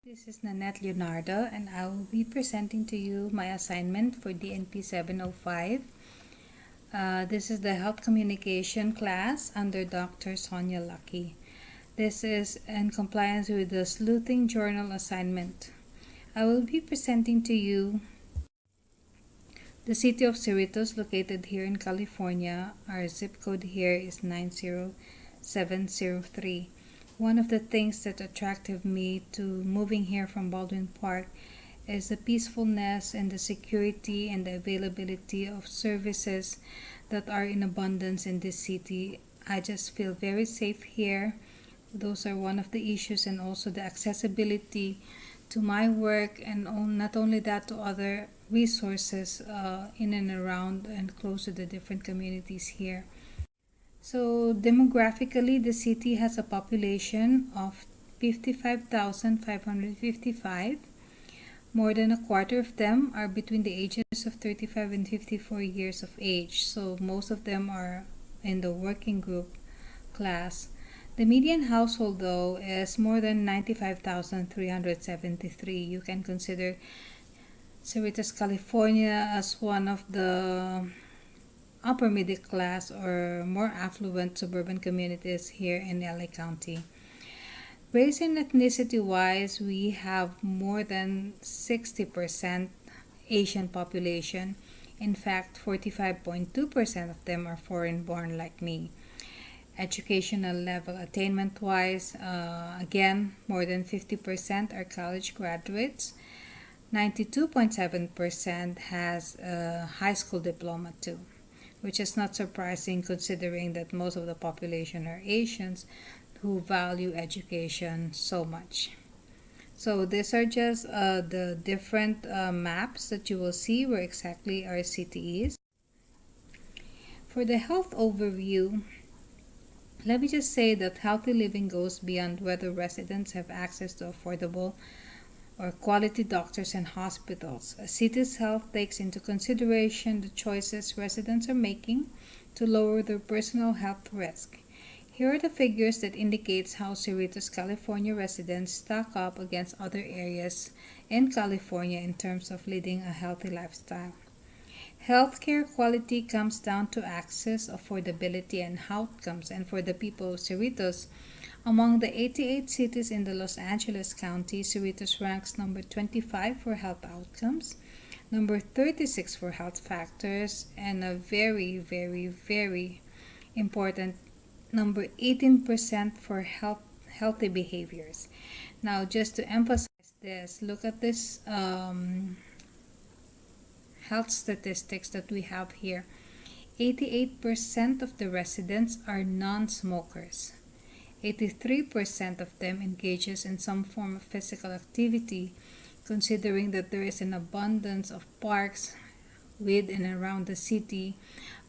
This is Nanette Leonardo, and I will be presenting to you my assignment for DNP 705. This is the Health Communication class under Dr. Sonia Lucky. This is in compliance with the Sleuthing Journal assignment. I will be presenting to you the city of Cerritos, located here in California. Our zip code here is 90703. One of the things that attracted me to moving here from Baldwin Park is the peacefulness and the security and the availability of services that are in abundance in this city. I just feel very safe here. Those are one of the issues, and also the accessibility to my work, and not only that, to other resources in and around and close to the different communities here. So demographically, the city has a population of 55,555. More than a quarter of them are between the ages of 35 and 54 years of age. So most of them are in the working group class. The median household, though, is more than 95,373. You can consider Cerritos, California as one of the upper middle class or more affluent suburban communities here in LA County. Race and ethnicity wise, we have more than 60% Asian population. In fact, 45.2% of them are foreign born like me. Educational level attainment wise, again, more than 50% are college graduates. 92.7% has a high school diploma too, which is not surprising considering that most of the population are Asians who value education so much. So these are just the different maps that you will see where exactly our city is. For the health overview, let me just say that healthy living goes beyond whether residents have access to affordable or quality doctors and hospitals. A city's health takes into consideration the choices residents are making to lower their personal health risk. Here are the figures that indicates how Cerritos, California residents stack up against other areas in California in terms of leading a healthy lifestyle. Healthcare quality comes down to access, affordability, and outcomes. And for the people of Cerritos, among the 88 cities in the Los Angeles County, Cerritos ranks number 25 for health outcomes, number 36 for health factors, and a very, very, very important number 18% for healthy behaviors. Now, just to emphasize this, look at this health statistics that we have here. 88% of the residents are non-smokers. 83% of them engages in some form of physical activity, considering that there is an abundance of parks with and around the city,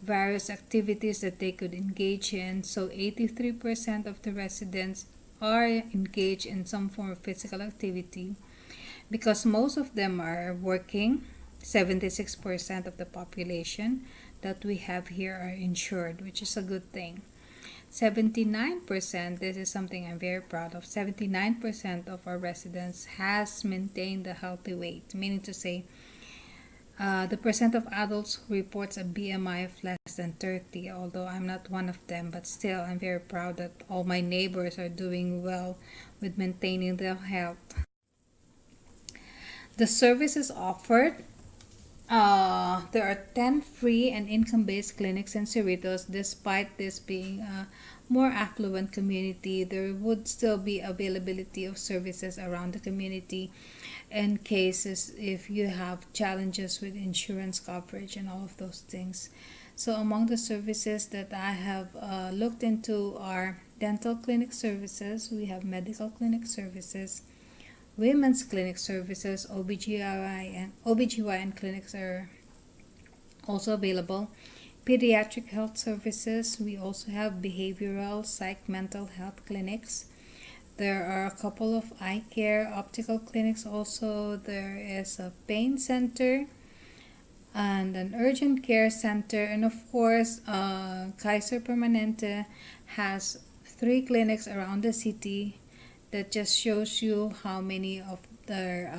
various activities that they could engage in. So 83% of the residents are engaged in some form of physical activity. Because most of them are working, 76% of the population that we have here are insured, which is a good thing. 79%, this is something I'm very proud of, 79% of our residents has maintained a healthy weight, meaning to say the percent of adults who reports a BMI of less than 30, although I'm not one of them, but still I'm very proud that all my neighbors are doing well with maintaining their health. The services offered, there are 10 free and income-based clinics in Cerritos. Despite this being a more affluent community, there would still be availability of services around the community in cases if you have challenges with insurance coverage and all of those things. So among the services that I have looked into are dental clinic services, we have medical clinic services, women's clinic services, OBGYN clinics are also available. Pediatric health services, we also have behavioral, psych, mental health clinics. There are a couple of eye care, optical clinics also. There is a pain center and an urgent care center. And of course, Kaiser Permanente has 3 clinics around the city that just shows you how many of their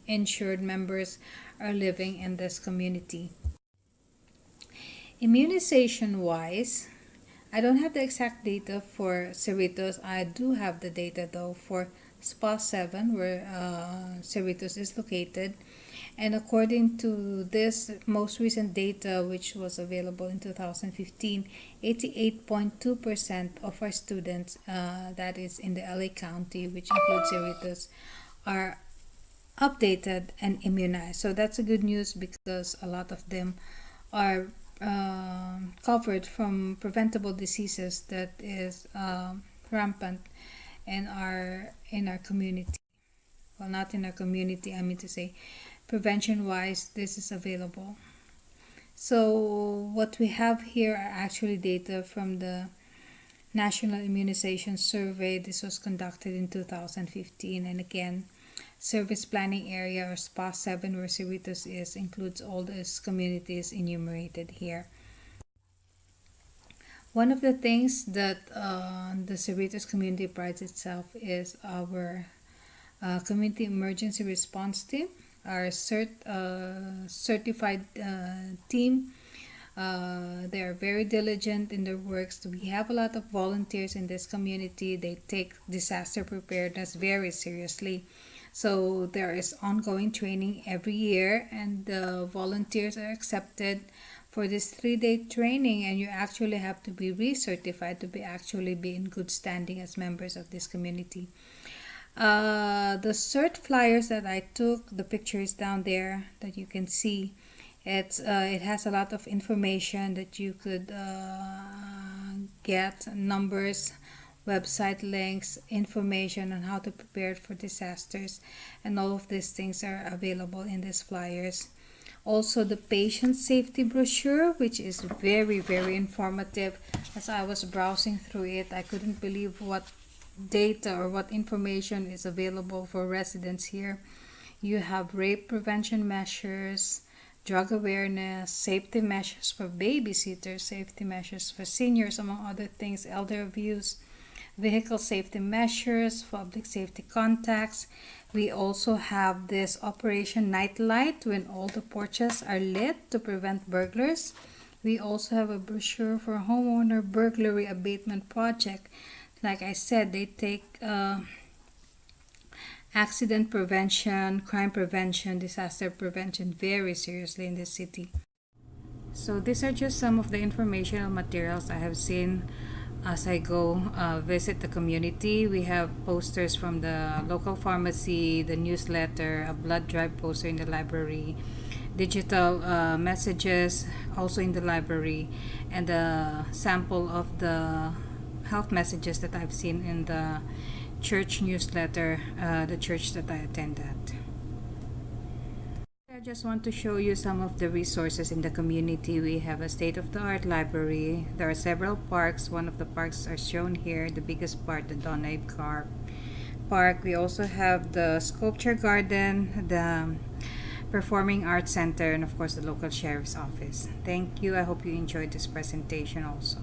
insured members are living in this community. Immunization wise, I don't have the exact data for Cerritos. I do have the data though for SPA 7 where Cerritos is located. And according to this most recent data, which was available in 2015, 88.2% of our students, that is in the LA County, which includes Cerritos, are updated and immunized. So that's a good news because a lot of them are covered from preventable diseases that is rampant in our community. Well, not in our community, I mean to say, prevention wise, this is available. So, what we have here are actually data from the National Immunization Survey. This was conducted in 2015, and again, Service Planning Area or SPA 7 where Cerritos is includes all these communities enumerated here. One of the things that the Cerritos community prides itself is our community emergency response team, our certified team. They are very diligent in their works. We have a lot of volunteers in this community. They take disaster preparedness very seriously. So there is ongoing training every year, and the volunteers are accepted for this 3-day training, and you actually have to be recertified to be in good standing as members of this community. The cert flyers that I took, the picture is down there that you can see. It has a lot of information that you could get, numbers, website links, information on how to prepare for disasters, and all of these things are available in these flyers. Also, the patient safety brochure, which is very, very informative. As I was browsing through it, I couldn't believe what data or what information is available for residents here. You have rape prevention measures, drug awareness, safety measures for babysitters, safety measures for seniors, among other things, elder abuse, vehicle safety measures, public safety contacts. We also have this Operation Nightlight when all the porches are lit to prevent burglars. We also have a brochure for homeowner burglary abatement project. Like I said, they take accident prevention, crime prevention, disaster prevention very seriously in this city. So these are just some of the informational materials I have seen as I go visit the community. We have posters from the local pharmacy, the newsletter, a blood drive poster in the library, digital messages also in the library, and a sample of the health messages that I've seen in the church newsletter, the church that I attend at. I just want to show you some of the resources in the community. We have a state-of-the-art library. There are several parks. One of the parks are shown here, the biggest part, the Donay Park. We also have the sculpture garden, the Performing Arts Center, and of course the local sheriff's office. Thank you. I hope you enjoyed this presentation also.